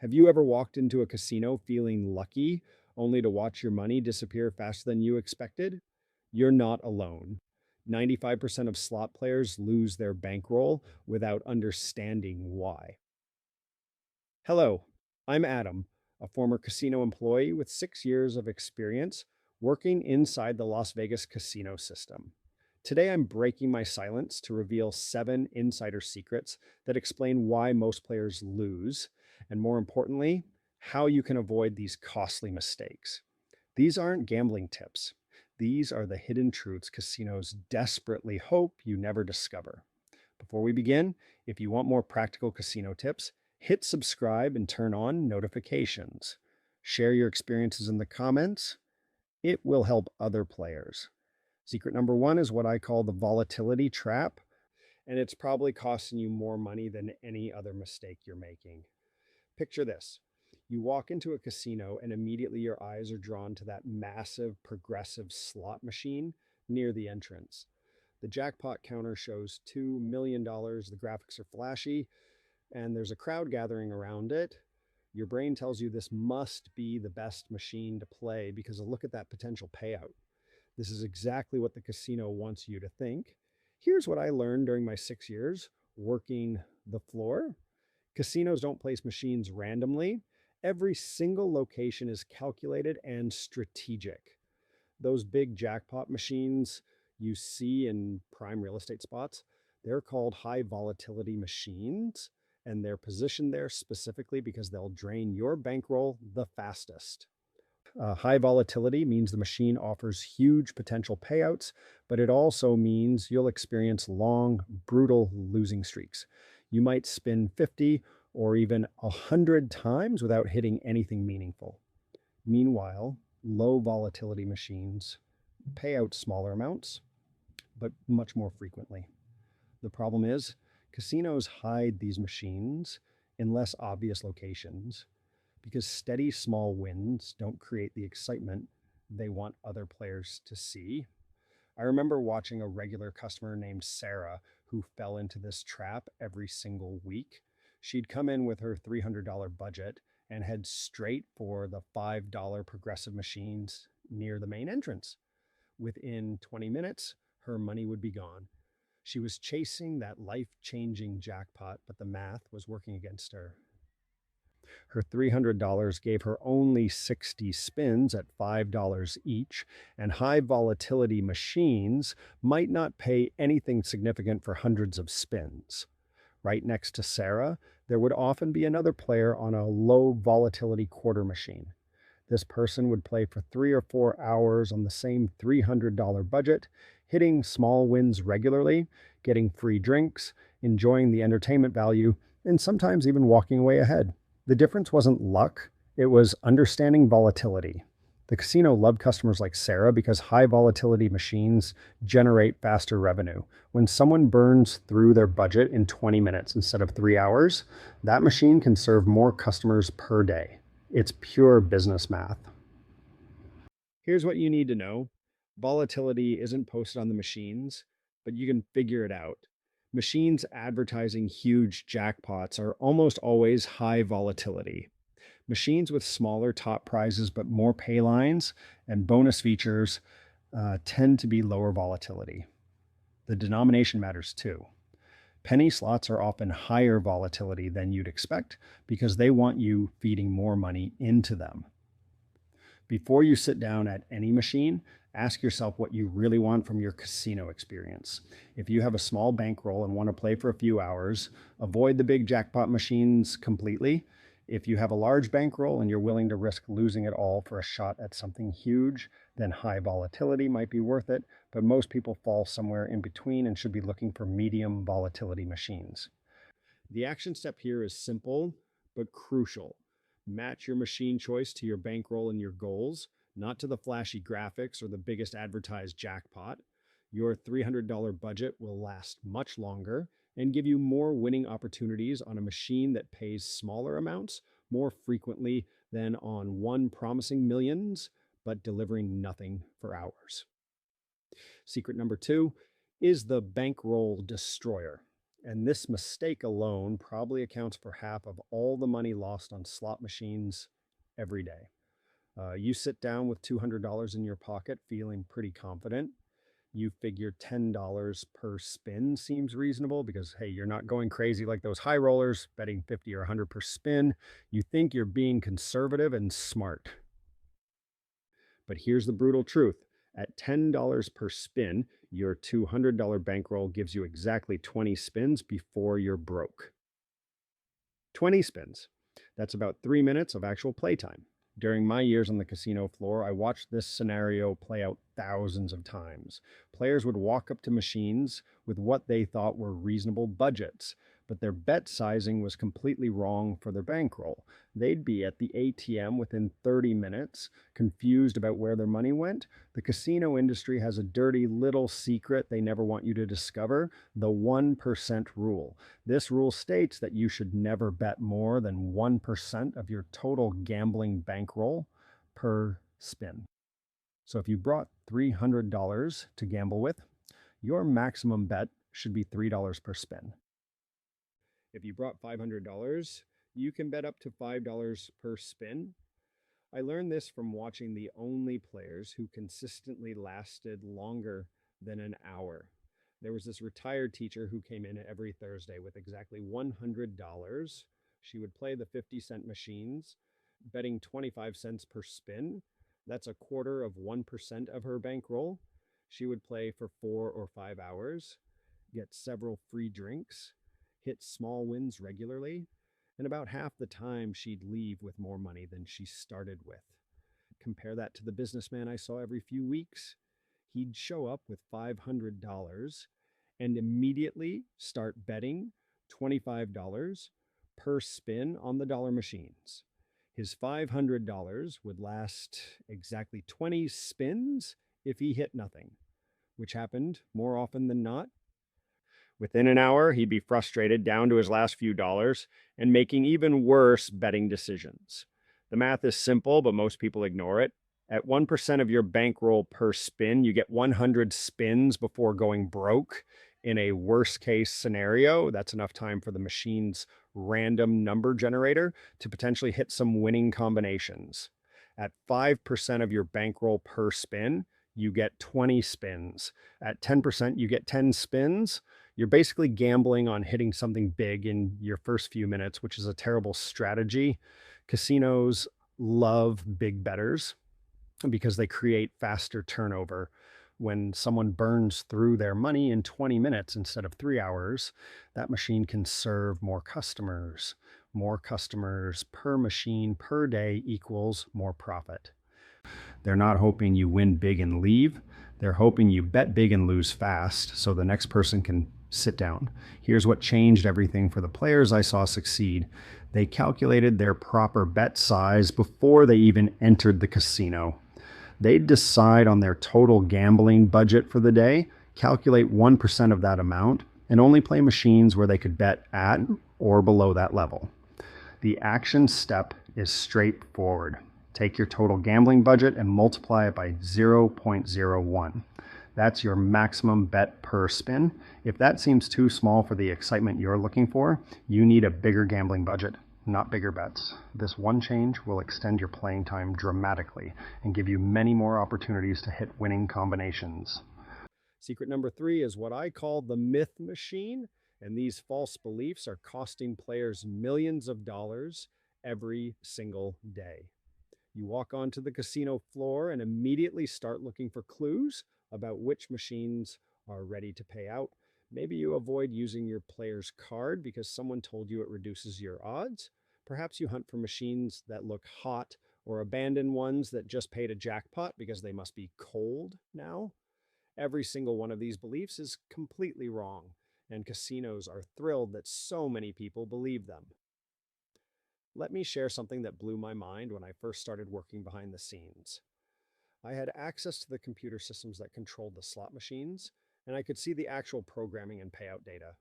Have you ever walked into a casino feeling lucky only to watch your money disappear faster than you expected? You're not alone. 95% of slot players lose their bankroll without understanding why. Hello, I'm Adam, a former casino employee with 6 years of experience working inside the Las Vegas casino system. Today, I'm breaking my silence to reveal 7 insider secrets that explain why most players lose, and more importantly, how you can avoid these costly mistakes. These aren't gambling tips. These are the hidden truths casinos desperately hope you never discover. Before we begin, if you want more practical casino tips, hit subscribe and turn on notifications. Share your experiences in the comments. It will help other players. Secret number one is what I call the volatility trap, and it's probably costing you more money than any other mistake you're making. Picture this. You walk into a casino and immediately your eyes are drawn to that massive progressive slot machine near the entrance. The jackpot counter shows $2 million. The graphics are flashy, and there's a crowd gathering around it. Your brain tells you this must be the best machine to play because look at that potential payout. This is exactly what the casino wants you to think. Here's what I learned during my 6 years working the floor. Casinos don't place machines randomly. Every single location is calculated and strategic. Those big jackpot machines you see in prime real estate spots, they're called high volatility machines, and they're positioned there specifically because they'll drain your bankroll the fastest. High volatility means the machine offers huge potential payouts, but it also means you'll experience long, brutal losing streaks. You might spin 50 or even 100 times without hitting anything meaningful. Meanwhile, low volatility machines pay out smaller amounts, but much more frequently. The problem is, casinos hide these machines in less obvious locations because steady small wins don't create the excitement they want other players to see. I remember watching a regular customer named Sarah who fell into this trap every single week. She'd come in with her $300 budget and head straight for the $5 progressive machines near the main entrance. Within 20 minutes, her money would be gone. She was chasing that life changing jackpot, but the math was working against her. Her $300 gave her only 60 spins at $5 each, and high volatility machines might not pay anything significant for hundreds of spins. Right next to Sarah, there would often be another player on a low volatility quarter machine. This person would play for 3 or 4 hours on the same $300 budget, hitting small wins regularly, getting free drinks, enjoying the entertainment value, and sometimes even walking away ahead. The difference wasn't luck, it was understanding volatility. The casino loved customers like Sarah because high volatility machines generate faster revenue. When someone burns through their budget in 20 minutes instead of 3 hours, that machine can serve more customers per day. It's pure business math. Here's what you need to know. Volatility isn't posted on the machines, but you can figure it out. Machines advertising huge jackpots are almost always high volatility. Machines with smaller top prizes but more pay lines and bonus features tend to be lower volatility. The denomination matters too. Penny slots are often higher volatility than you'd expect because they want you feeding more money into them. Before you sit down at any machine, ask yourself what you really want from your casino experience. If you have a small bankroll and want to play for a few hours, avoid the big jackpot machines completely. If you have a large bankroll and you're willing to risk losing it all for a shot at something huge, then high volatility might be worth it, but most people fall somewhere in between and should be looking for medium volatility machines. The action step here is simple but crucial. Match your machine choice to your bankroll and your goals, not to the flashy graphics or the biggest advertised jackpot. Your $300 budget will last much longer and give you more winning opportunities on a machine that pays smaller amounts more frequently than on one promising millions but delivering nothing for hours. Secret number two is the bankroll destroyer. And this mistake alone probably accounts for half of all the money lost on slot machines every day. You sit down with $200 in your pocket feeling pretty confident. You figure $10 per spin seems reasonable because, hey, you're not going crazy like those high rollers, betting 50 or 100 per spin. You think you're being conservative and smart. But here's the brutal truth. At $10 per spin, your $200 bankroll gives you exactly 20 spins before you're broke. 20 spins. That's about 3 minutes of actual playtime. During my years on the casino floor, I watched this scenario play out thousands of times. Players would walk up to machines with what they thought were reasonable budgets, but their bet sizing was completely wrong for their bankroll. They'd be at the ATM within 30 minutes, confused about where their money went. The casino industry has a dirty little secret they never want you to discover: the 1% rule. This rule states that you should never bet more than 1% of your total gambling bankroll per spin. So if you brought $300 to gamble with, your maximum bet should be $3 per spin. If you brought $500, you can bet up to $5 per spin. I learned this from watching the only players who consistently lasted longer than an hour. There was this retired teacher who came in every Thursday with exactly $100. She would play the 50-cent machines, betting 25 cents per spin. That's a quarter of 1% of her bankroll. She would play for 4 or 5 hours, get several free drinks, hit small wins regularly, and about half the time she'd leave with more money than she started with. Compare that to the businessman I saw every few weeks. He'd show up with $500 and immediately start betting $25 per spin on the dollar machines. His $500 would last exactly 20 spins if he hit nothing, which happened more often than not. Within an hour, he'd be frustrated down to his last few dollars and making even worse betting decisions. The math is simple, but most people ignore it. At 1% of your bankroll per spin, you get 100 spins before going broke. In a worst case scenario, that's enough time for the machine's random number generator to potentially hit some winning combinations. At 5% of your bankroll per spin, you get 20 spins. At 10%, you get 10 spins. You're basically gambling on hitting something big in your first few minutes, which is a terrible strategy. Casinos love big bettors because they create faster turnover. When someone burns through their money in 20 minutes instead of 3 hours, that machine can serve more customers. More customers per machine per day equals more profit. They're not hoping you win big and leave. They're hoping you bet big and lose fast so the next person can sit down. Here's what changed everything for the players I saw succeed. They calculated their proper bet size before they even entered the casino. They'd decide on their total gambling budget for the day, calculate 1% of that amount, and only play machines where they could bet at or below that level. The action step is straightforward. Take your total gambling budget and multiply it by 0.01. That's your maximum bet per spin. If that seems too small for the excitement you're looking for, you need a bigger gambling budget, not bigger bets. This one change will extend your playing time dramatically and give you many more opportunities to hit winning combinations. Secret number 3 is what I call the myth machine, and these false beliefs are costing players millions of dollars every single day. You walk onto the casino floor and immediately start looking for clues about which machines are ready to pay out. Maybe you avoid using your player's card because someone told you it reduces your odds. Perhaps you hunt for machines that look hot or abandon ones that just paid a jackpot because they must be cold now. Every single one of these beliefs is completely wrong, and casinos are thrilled that so many people believe them. Let me share something that blew my mind when I first started working behind the scenes. I had access to the computer systems that controlled the slot machines, and I could see the actual programming and payout data.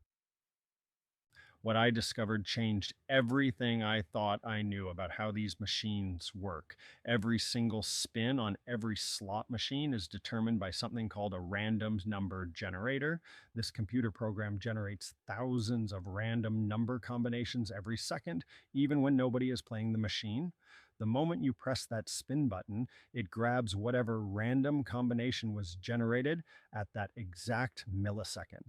What I discovered changed everything I thought I knew about how these machines work. Every single spin on every slot machine is determined by something called a random number generator. This computer program generates thousands of random number combinations every second, even when nobody is playing the machine. The moment you press that spin button, it grabs whatever random combination was generated at that exact millisecond.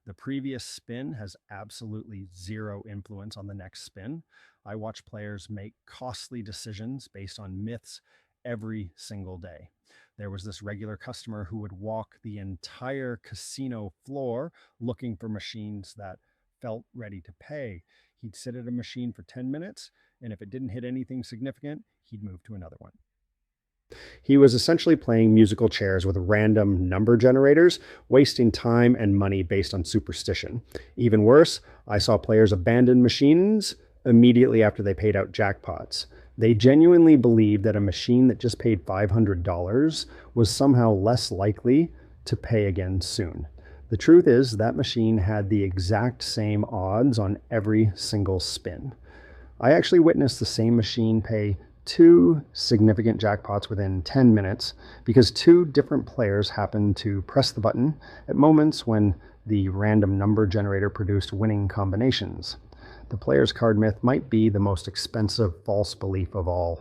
The previous spin has absolutely zero influence on the next spin. I watch players make costly decisions based on myths every single day. There was this regular customer who would walk the entire casino floor looking for machines that felt ready to pay. He'd sit at a machine for 10 minutes, and if it didn't hit anything significant, he'd move to another one. He was essentially playing musical chairs with random number generators, wasting time and money based on superstition. Even worse, I saw players abandon machines immediately after they paid out jackpots. They genuinely believed that a machine that just paid $500 was somehow less likely to pay again soon. The truth is, that machine had the exact same odds on every single spin. I actually witnessed the same machine pay two significant jackpots within 10 minutes because two different players happened to press the button at moments when the random number generator produced winning combinations. The player's card myth might be the most expensive false belief of all.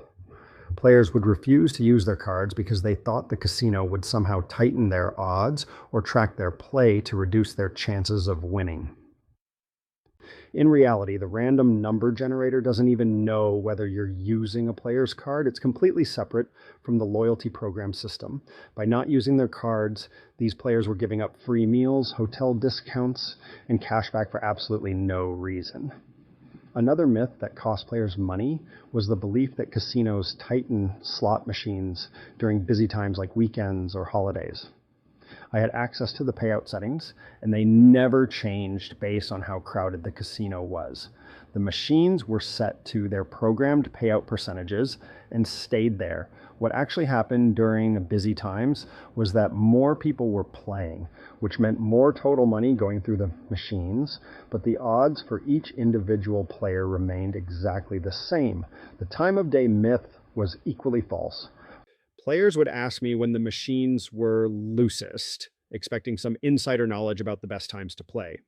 Players would refuse to use their cards because they thought the casino would somehow tighten their odds or track their play to reduce their chances of winning. In reality, the random number generator doesn't even know whether you're using a player's card. It's completely separate from the loyalty program system. By not using their cards, these players were giving up free meals, hotel discounts, and cash back for absolutely no reason. Another myth that cost players money was the belief that casinos tighten slot machines during busy times like weekends or holidays. I had access to the payout settings, and they never changed based on how crowded the casino was. The machines were set to their programmed payout percentages and stayed there. What actually happened during busy times was that more people were playing, which meant more total money going through the machines, but the odds for each individual player remained exactly the same. The time of day myth was equally false. Players would ask me when the machines were loosest, expecting some insider knowledge about the best times to play.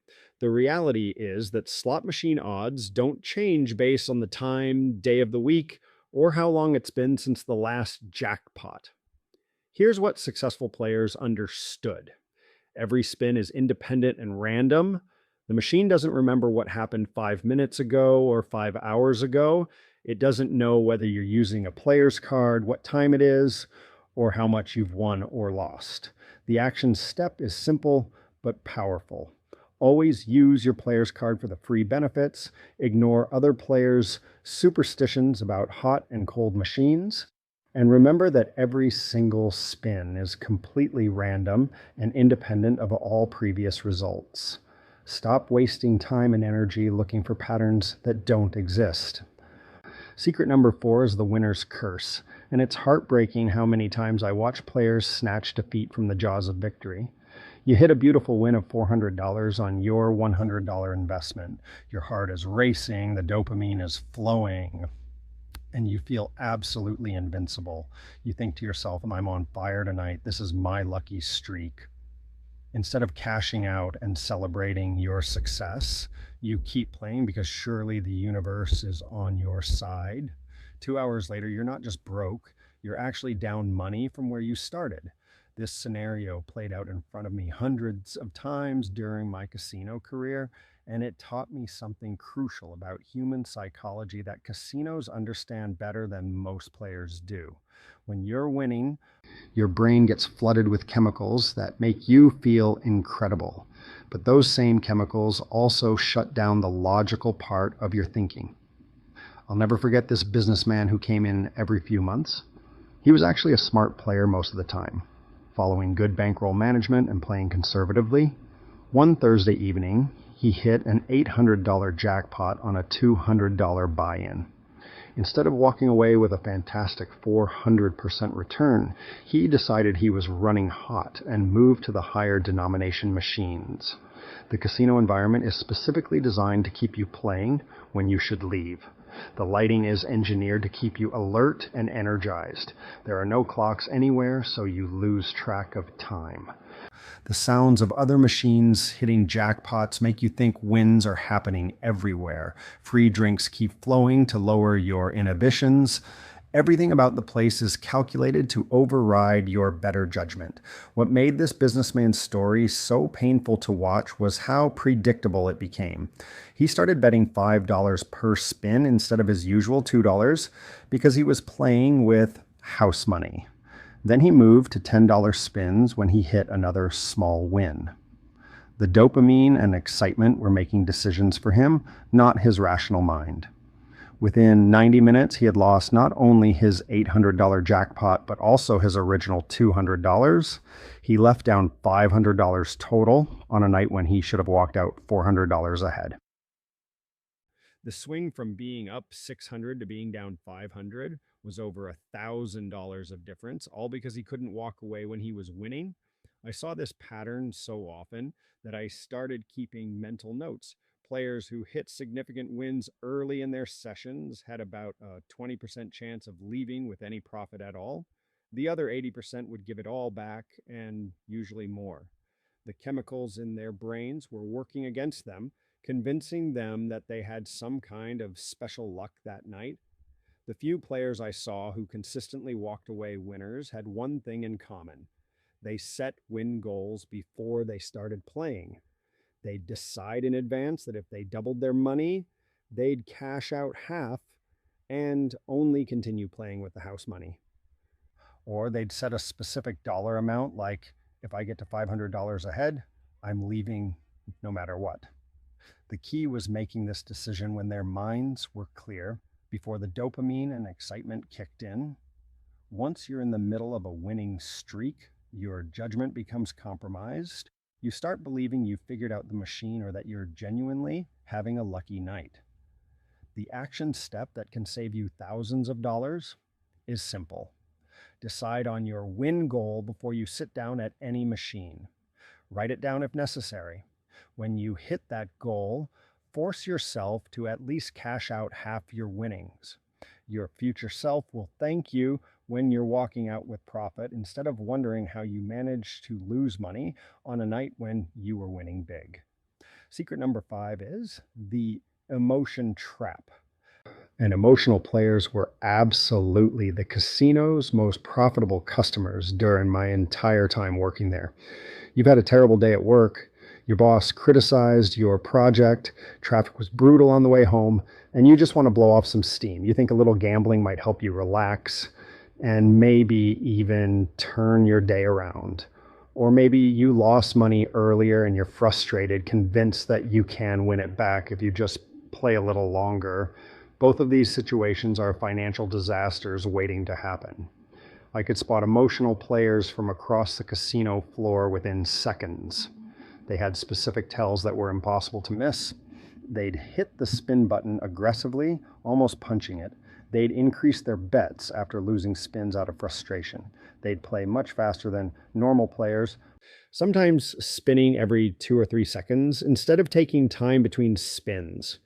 The reality is that slot machine odds don't change based on the time, day of the week, or how long it's been since the last jackpot. Here's what successful players understood. Every spin is independent and random. The machine doesn't remember what happened 5 minutes ago or 5 hours ago. It doesn't know whether you're using a player's card, what time it is, or how much you've won or lost. The action step is simple but powerful. Always use your player's card for the free benefits. Ignore other players' superstitions about hot and cold machines. And remember that every single spin is completely random and independent of all previous results. Stop wasting time and energy looking for patterns that don't exist. Secret number 4 is the winner's curse, and it's heartbreaking how many times I watch players snatch defeat from the jaws of victory. You hit a beautiful win of $400 on your $100 investment. Your heart is racing, the dopamine is flowing, and you feel absolutely invincible. You think to yourself, I'm on fire tonight. This is my lucky streak. Instead of cashing out and celebrating your success, you keep playing because surely the universe is on your side. 2 hours later, you're not just broke, you're actually down money from where you started. This scenario played out in front of me hundreds of times during my casino career, and it taught me something crucial about human psychology that casinos understand better than most players do. When you're winning, your brain gets flooded with chemicals that make you feel incredible. But those same chemicals also shut down the logical part of your thinking. I'll never forget this businessman who came in every few months. He was actually a smart player most of the time, following good bankroll management and playing conservatively. One Thursday evening, he hit an $800 jackpot on a $200 buy-in. Instead of walking away with a fantastic 400% return, he decided he was running hot and moved to the higher denomination machines. The casino environment is specifically designed to keep you playing when you should leave. The lighting is engineered to keep you alert and energized. There are no clocks anywhere, so you lose track of time. The sounds of other machines hitting jackpots make you think wins are happening everywhere. Free drinks keep flowing to lower your inhibitions. Everything about the place is calculated to override your better judgment. What made this businessman's story so painful to watch was how predictable it became. He started betting $5 per spin instead of his usual $2 because he was playing with house money. Then he moved to $10 spins when he hit another small win. The dopamine and excitement were making decisions for him, not his rational mind. Within 90 minutes, he had lost not only his $800 jackpot, but also his original $200. He left down $500 total on a night when he should have walked out $400 ahead. The swing from being up 600 to being down 500 was over $1,000 of difference, all because he couldn't walk away when he was winning. I saw this pattern so often that I started keeping mental notes. Players who hit significant wins early in their sessions had about a 20% chance of leaving with any profit at all. The other 80% would give it all back, and usually more. The chemicals in their brains were working against them, convincing them that they had some kind of special luck that night. The few players I saw who consistently walked away winners had one thing in common. They set win goals before they started playing. They'd decide in advance that if they doubled their money, they'd cash out half and only continue playing with the house money. Or they'd set a specific dollar amount, like if I get to $500 ahead, I'm leaving no matter what. The key was making this decision when their minds were clear, before the dopamine and excitement kicked in. Once you're in the middle of a winning streak, your judgment becomes compromised. You start believing you figured out the machine or that you're genuinely having a lucky night. The action step that can save you thousands of dollars is simple. Decide on your win goal before you sit down at any machine. Write it down if necessary. When you hit that goal, force yourself to at least cash out half your winnings. Your future self will thank you when you're walking out with profit instead of wondering how you managed to lose money on a night when you were winning big. Secret number 5 is the emotion trap. And emotional players were absolutely the casino's most profitable customers during my entire time working there. You've had a terrible day at work. Your boss criticized your project, traffic was brutal on the way home, and you just want to blow off some steam. You think a little gambling might help you relax and maybe even turn your day around. Or maybe you lost money earlier and you're frustrated, convinced that you can win it back if you just play a little longer. Both of these situations are financial disasters waiting to happen. I could spot emotional players from across the casino floor within seconds. They had specific tells that were impossible to miss. They'd hit the spin button aggressively, almost punching it. They'd increase their bets after losing spins out of frustration. They'd play much faster than normal players, sometimes spinning every 2 or 3 seconds instead of taking time between spins.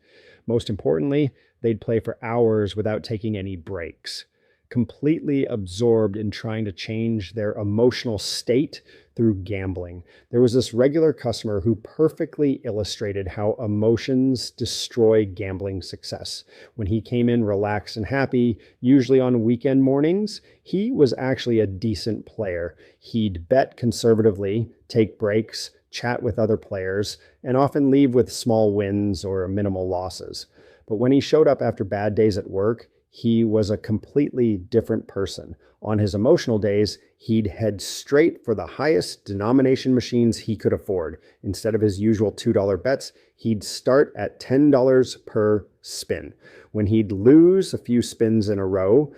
Most importantly, they'd play for hours without taking any breaks, completely absorbed in trying to change their emotional state through gambling. There was this regular customer who perfectly illustrated how emotions destroy gambling success. When he came in relaxed and happy, usually on weekend mornings, he was actually a decent player. He'd bet conservatively, take breaks, chat with other players, and often leave with small wins or minimal losses. But when he showed up after bad days at work, he was a completely different person. On his emotional days, he'd head straight for the highest denomination machines he could afford. Instead of his usual $2 bets, he'd start at $10 per spin. When he'd lose a few spins in a row,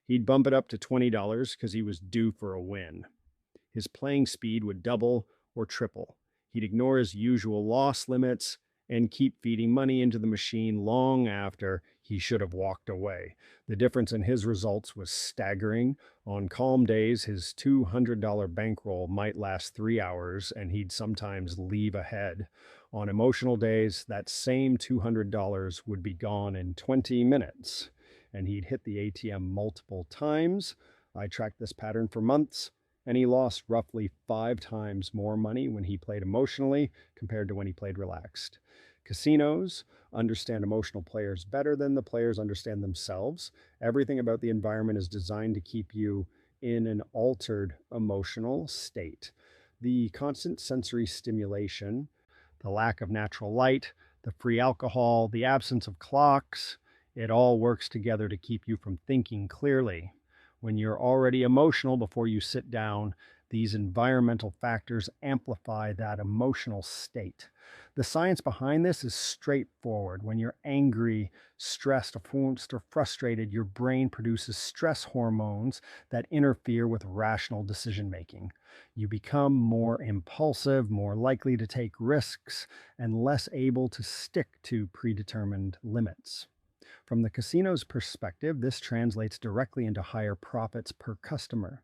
he'd bump it up to $20 because he was due for a win. His playing speed would double or triple. He'd ignore his usual loss limits and keep feeding money into the machine long after He should have walked away. The difference in his results was staggering. On calm days, his $200 bankroll might last 3 hours and he'd sometimes leave ahead. On emotional days, that same $200 would be gone in 20 minutes and he'd hit the ATM multiple times. I tracked this pattern for months and he lost roughly 5 times more money when he played emotionally compared to when he played relaxed. Casinos understand emotional players better than the players understand themselves. Everything about the environment is designed to keep you in an altered emotional state. The constant sensory stimulation, the lack of natural light, the free alcohol, the absence of clocks, it all works together to keep you from thinking clearly. When you're already emotional before you sit down, these environmental factors amplify that emotional state. The science behind this is straightforward. When you're angry, stressed, or frustrated, your brain produces stress hormones that interfere with rational decision making. You become more impulsive, more likely to take risks, and less able to stick to predetermined limits. From the casino's perspective, this translates directly into higher profits per customer.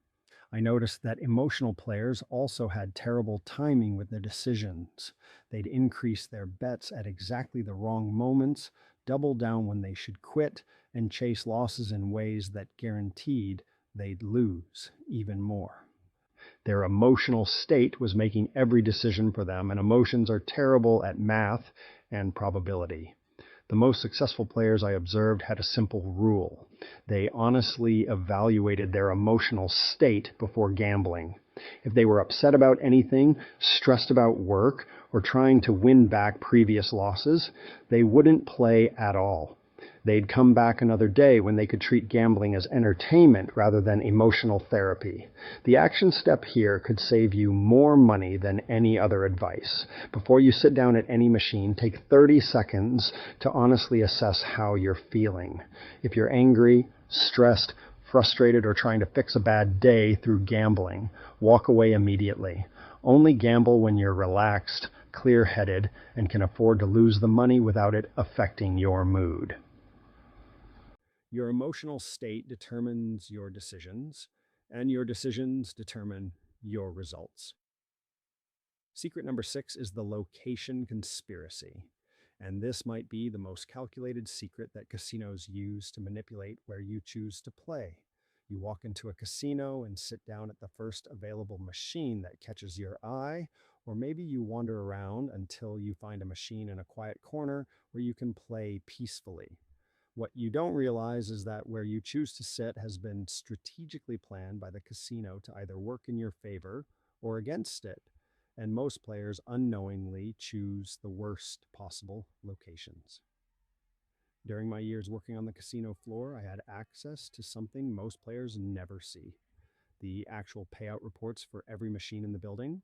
I noticed that emotional players also had terrible timing with their decisions. They'd increase their bets at exactly the wrong moments, double down when they should quit, and chase losses in ways that guaranteed they'd lose even more. Their emotional state was making every decision for them, and emotions are terrible at math and probability. The most successful players I observed had a simple rule. They honestly evaluated their emotional state before gambling. If they were upset about anything, stressed about work, or trying to win back previous losses, they wouldn't play at all. They'd come back another day when they could treat gambling as entertainment rather than emotional therapy. The action step here could save you more money than any other advice. Before you sit down at any machine, take 30 seconds to honestly assess how you're feeling. If you're angry, stressed, frustrated, or trying to fix a bad day through gambling, walk away immediately. Only gamble when you're relaxed, clear-headed, and can afford to lose the money without it affecting your mood. Your emotional state determines your decisions, and your decisions determine your results. Secret number 6 is the location conspiracy. And this might be the most calculated secret that casinos use to manipulate where you choose to play. You walk into a casino and sit down at the first available machine that catches your eye, or maybe you wander around until you find a machine in a quiet corner where you can play peacefully. What you don't realize is that where you choose to sit has been strategically planned by the casino to either work in your favor or against it, and most players unknowingly choose the worst possible locations. During my years working on the casino floor, I had access to something most players never see: the actual payout reports for every machine in the building.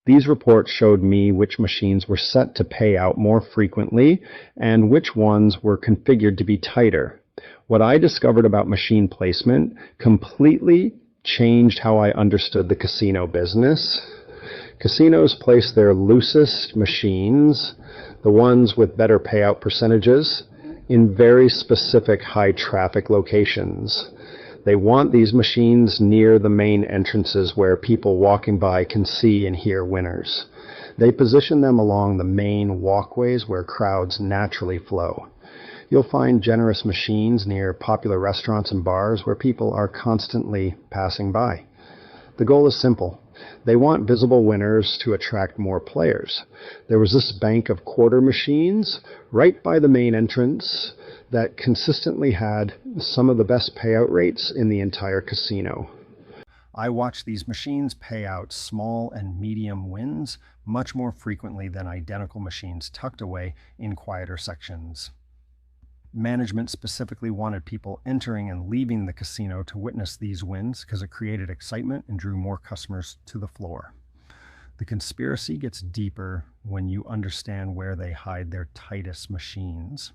These reports showed me which machines were set to pay out more frequently and which ones were configured to be tighter. What I discovered about machine placement completely changed how I understood the casino business. Casinos place their loosest machines, the ones with better payout percentages, in very specific high traffic locations. They want these machines near the main entrances where people walking by can see and hear winners. They position them along the main walkways where crowds naturally flow. You'll find generous machines near popular restaurants and bars where people are constantly passing by. The goal is simple. They want visible winners to attract more players. There was this bank of quarter machines right by the main entrance that consistently had some of the best payout rates in the entire casino. I watched these machines pay out small and medium wins much more frequently than identical machines tucked away in quieter sections. Management specifically wanted people entering and leaving the casino to witness these wins because it created excitement and drew more customers to the floor. The conspiracy gets deeper when you understand where they hide their tightest machines.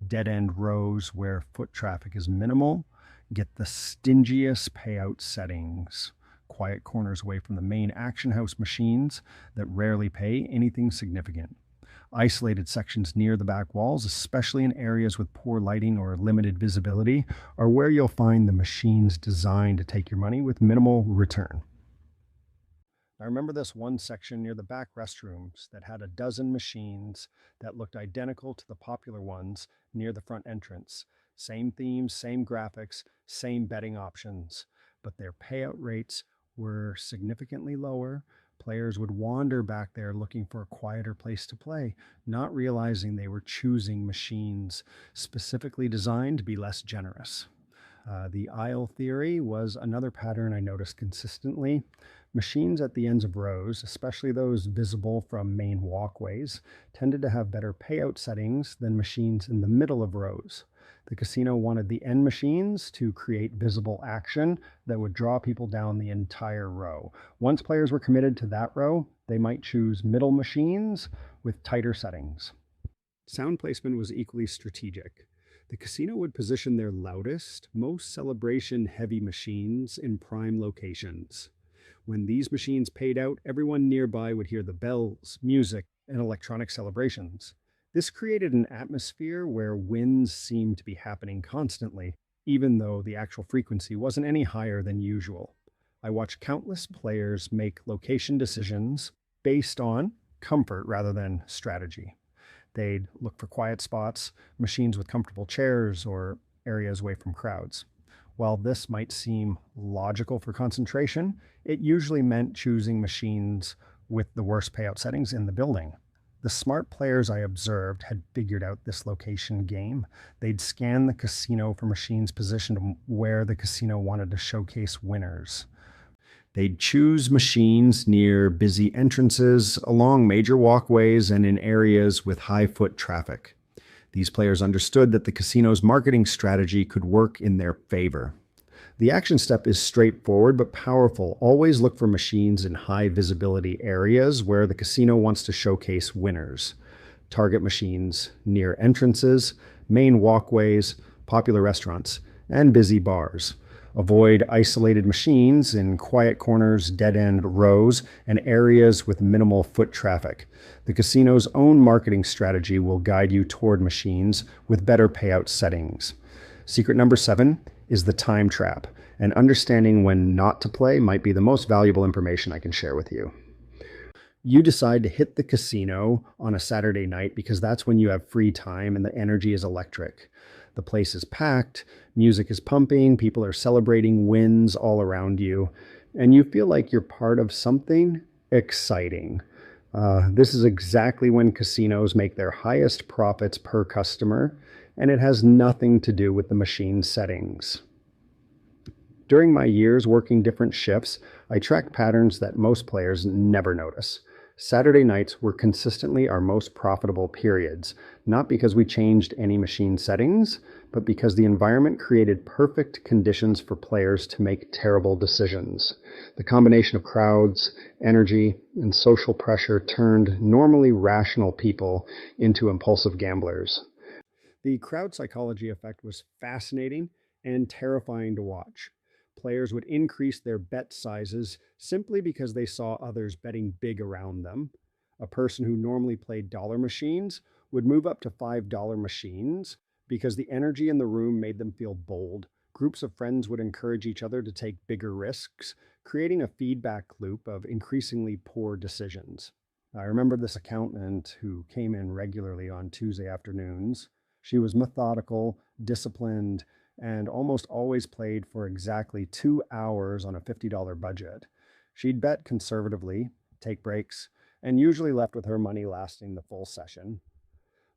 Dead-end rows where foot traffic is minimal get the stingiest payout settings. Quiet corners away from the main action house machines that rarely pay anything significant. Isolated sections near the back walls, especially in areas with poor lighting or limited visibility, are where you'll find the machines designed to take your money with minimal return. I remember this one section near the back restrooms that had a dozen machines that looked identical to the popular ones near the front entrance. Same themes, same graphics, same betting options, but their payout rates were significantly lower. Players would wander back there looking for a quieter place to play, not realizing they were choosing machines specifically designed to be less generous. The aisle theory was another pattern I noticed consistently. Machines at the ends of rows, especially those visible from main walkways, tended to have better payout settings than machines in the middle of rows. The casino wanted the end machines to create visible action that would draw people down the entire row. Once players were committed to that row, they might choose middle machines with tighter settings. Sound placement was equally strategic. The casino would position their loudest, most celebration heavy machines in prime locations. When these machines paid out, everyone nearby would hear the bells, music, and electronic celebrations. This created an atmosphere where wins seemed to be happening constantly, even though the actual frequency wasn't any higher than usual. I watched countless players make location decisions based on comfort rather than strategy. They'd look for quiet spots, machines with comfortable chairs, or areas away from crowds. While this might seem logical for concentration, it usually meant choosing machines with the worst payout settings in the building. The smart players I observed had figured out this location game. They'd scan the casino for machines positioned where the casino wanted to showcase winners. They'd choose machines near busy entrances, along major walkways, and in areas with high foot traffic. These players understood that the casino's marketing strategy could work in their favor. The action step is straightforward but powerful. Always look for machines in high visibility areas where the casino wants to showcase winners. Target machines near entrances, main walkways, popular restaurants, and busy bars. Avoid isolated machines in quiet corners, dead-end rows, and areas with minimal foot traffic. The casino's own marketing strategy will guide you toward machines with better payout settings. Secret number 7 is the time trap, and understanding when not to play might be the most valuable information I can share with you. You decide to hit the casino on a Saturday night because that's when you have free time and the energy is electric. The place is packed, music is pumping, people are celebrating wins all around you, and you feel like you're part of something exciting. This is exactly when casinos make their highest profits per customer, and it has nothing to do with the machine settings. During my years working different shifts, I tracked patterns that most players never notice. Saturday nights were consistently our most profitable periods, not because we changed any machine settings, but because the environment created perfect conditions for players to make terrible decisions. The combination of crowds, energy, and social pressure turned normally rational people into impulsive gamblers. The crowd psychology effect was fascinating and terrifying to watch. Players would increase their bet sizes simply because they saw others betting big around them. A person who normally played dollar machines would move up to $5 machines because the energy in the room made them feel bold. Groups of friends would encourage each other to take bigger risks, creating a feedback loop of increasingly poor decisions. I remember this accountant who came in regularly on Tuesday afternoons. She was methodical, disciplined, and almost always played for exactly 2 hours on a $50 budget. She'd bet conservatively, take breaks, and usually left with her money lasting the full session.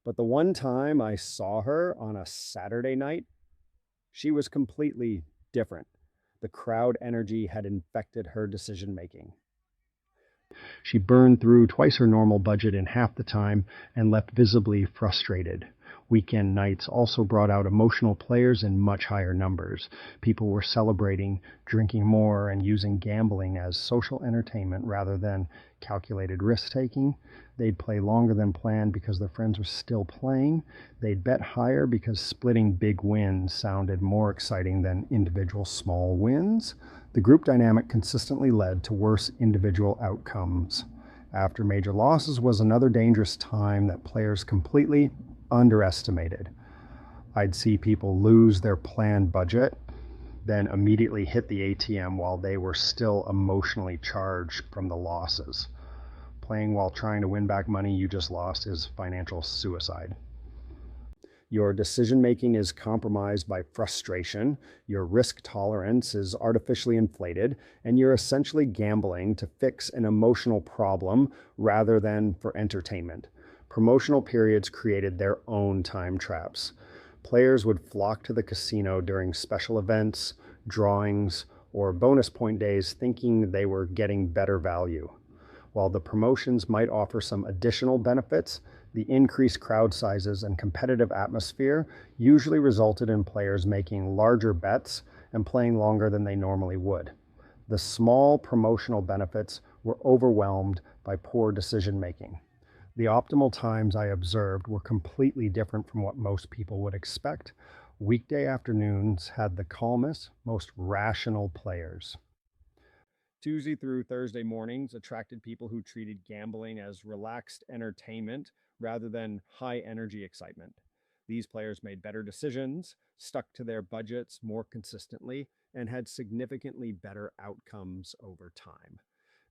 But the one time I saw her on a Saturday night, she was completely different. The crowd energy had infected her decision making. She burned through twice her normal budget in half the time and left visibly frustrated. Weekend nights also brought out emotional players in much higher numbers. People were celebrating, drinking more, and using gambling as social entertainment rather than calculated risk-taking. They'd play longer than planned because their friends were still playing. They'd bet higher because splitting big wins sounded more exciting than individual small wins. The group dynamic consistently led to worse individual outcomes. after major losses was another dangerous time that players completely underestimated. I'd see people lose their planned budget, then immediately hit the ATM while they were still emotionally charged from the losses. Playing while trying to win back money you just lost is financial suicide. Your decision making is compromised by frustration, your risk tolerance is artificially inflated, and you're essentially gambling to fix an emotional problem rather than for entertainment. Promotional periods created their own time traps. Players would flock to the casino during special events, drawings, or bonus point days thinking they were getting better value. While the promotions might offer some additional benefits, the increased crowd sizes and competitive atmosphere usually resulted in players making larger bets and playing longer than they normally would. The small promotional benefits were overwhelmed by poor decision making. The optimal times I observed were completely different from what most people would expect. Weekday afternoons had the calmest, most rational players. Tuesday through Thursday mornings attracted people who treated gambling as relaxed entertainment rather than high energy excitement. These players made better decisions, stuck to their budgets more consistently, and had significantly better outcomes over time.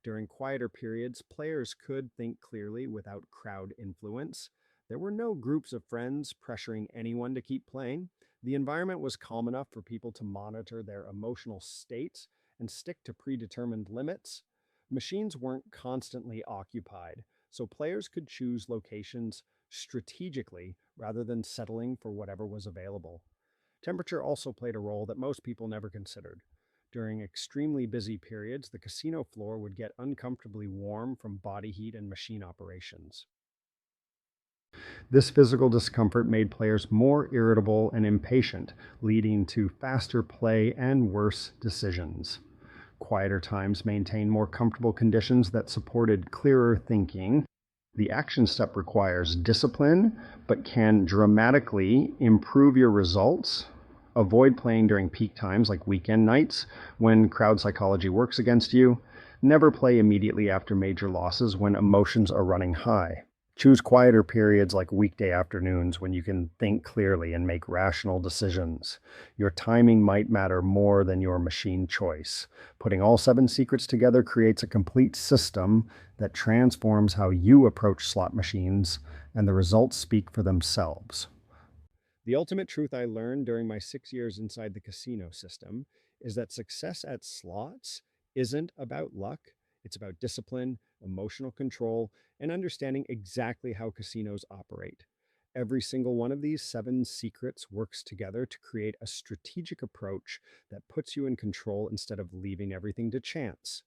During quieter periods, players could think clearly without crowd influence. There were no groups of friends pressuring anyone to keep playing. The environment was calm enough for people to monitor their emotional states and stick to predetermined limits. Machines weren't constantly occupied, so players could choose locations strategically rather than settling for whatever was available. Temperature also played a role that most people never considered. During extremely busy periods, the casino floor would get uncomfortably warm from body heat and machine operations. This physical discomfort made players more irritable and impatient, leading to faster play and worse decisions. Quieter times maintain more comfortable conditions that supported clearer thinking. The action step requires discipline, but can dramatically improve your results. Avoid playing during peak times like weekend nights when crowd psychology works against you. Never play immediately after major losses when emotions are running high. Choose quieter periods like weekday afternoons when you can think clearly and make rational decisions. Your timing might matter more than your machine choice. Putting all seven secrets together creates a complete system that transforms how you approach slot machines, and the results speak for themselves. The ultimate truth I learned during my 6 years inside the casino system is that success at slots isn't about luck, it's about discipline, emotional control, and understanding exactly how casinos operate. Every single one of these seven secrets works together to create a strategic approach that puts you in control instead of leaving everything to chance.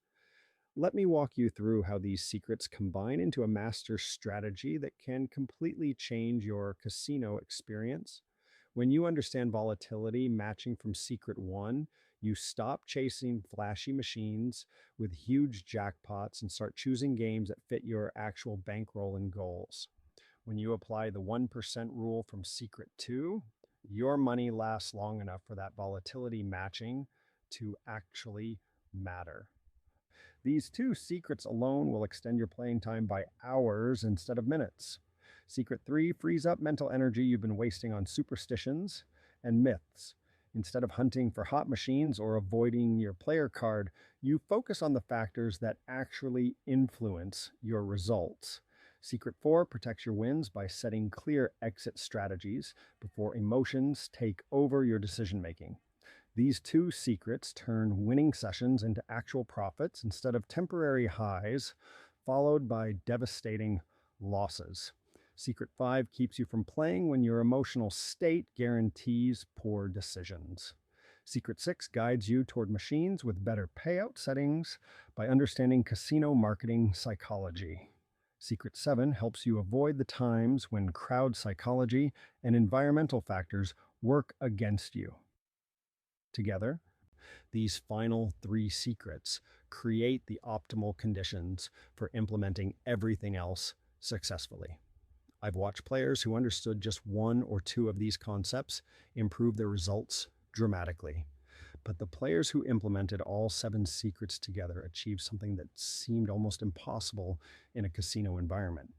Let me walk you through how these secrets combine into a master strategy that can completely change your casino experience. When you understand volatility matching from secret one, you stop chasing flashy machines with huge jackpots and start choosing games that fit your actual bankroll and goals. When you apply the 1% rule from secret two, your money lasts long enough for that volatility matching to actually matter. These two secrets alone will extend your playing time by hours instead of minutes. Secret 3 frees up mental energy you've been wasting on superstitions and myths. Instead of hunting for hot machines or avoiding your player card, you focus on the factors that actually influence your results. Secret 4 protects your wins by setting clear exit strategies before emotions take over your decision making. These two secrets turn winning sessions into actual profits instead of temporary highs, followed by devastating losses. Secret 5 keeps you from playing when your emotional state guarantees poor decisions. Secret 6 guides you toward machines with better payout settings by understanding casino marketing psychology. Secret 7 helps you avoid the times when crowd psychology and environmental factors work against you. Together, these final three secrets create the optimal conditions for implementing everything else successfully. I've watched players who understood just one or two of these concepts improve their results dramatically. But the players who implemented all seven secrets together achieved something that seemed almost impossible in a casino environment: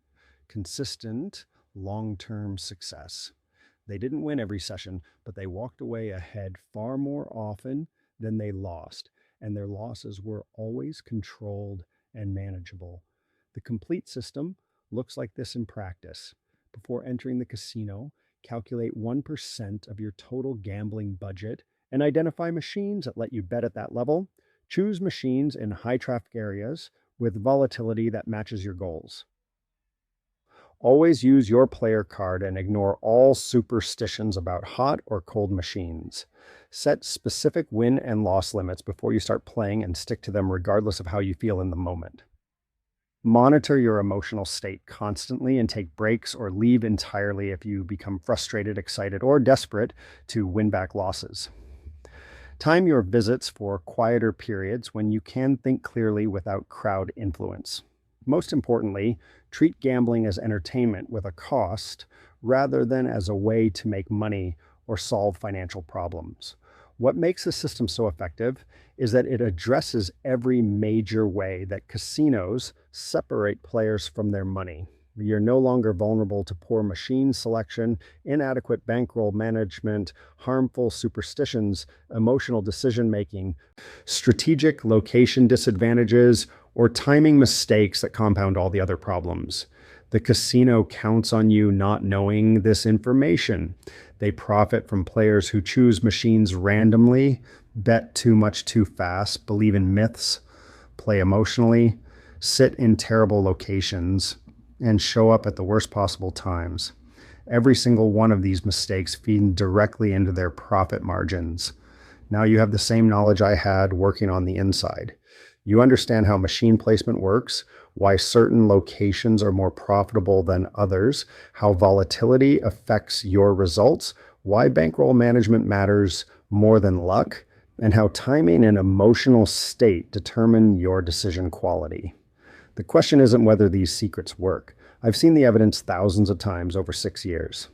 consistent, long term success. They didn't win every session, but they walked away ahead far more often than they lost, and their losses were always controlled and manageable. The complete system looks like this in practice. Before entering the casino, calculate 1% of your total gambling budget and identify machines that let you bet at that level. Choose machines in high traffic areas with volatility that matches your goals. Always use your player card and ignore all superstitions about hot or cold machines. Set specific win and loss limits before you start playing and stick to them regardless of how you feel in the moment. Monitor your emotional state constantly and take breaks or leave entirely if you become frustrated, excited, or desperate to win back losses. Time your visits for quieter periods when you can think clearly without crowd influence. Most importantly, treat gambling as entertainment with a cost rather than as a way to make money or solve financial problems. What makes the system so effective is that it addresses every major way that casinos separate players from their money. You're no longer vulnerable to poor machine selection, inadequate bankroll management, harmful superstitions, emotional decision making, strategic location disadvantages, or timing mistakes that compound all the other problems. The casino counts on you not knowing this information. They profit from players who choose machines randomly, bet too much too fast, believe in myths, play emotionally, sit in terrible locations, and show up at the worst possible times. Every single one of these mistakes feed directly into their profit margins. Now you have the same knowledge I had working on the inside. You understand how machine placement works, why certain locations are more profitable than others, how volatility affects your results, why bankroll management matters more than luck, and how timing and emotional state determine your decision quality. The question isn't whether these secrets work. I've seen the evidence thousands of times over 6 years.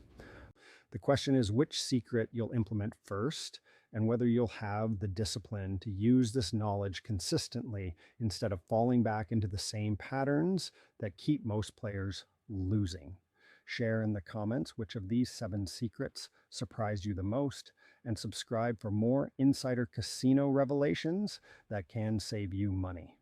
The question is which secret you'll implement first and whether you'll have the discipline to use this knowledge consistently instead of falling back into the same patterns that keep most players losing. Share in the comments which of these 7 secrets surprised you the most, and subscribe for more insider casino revelations that can save you money.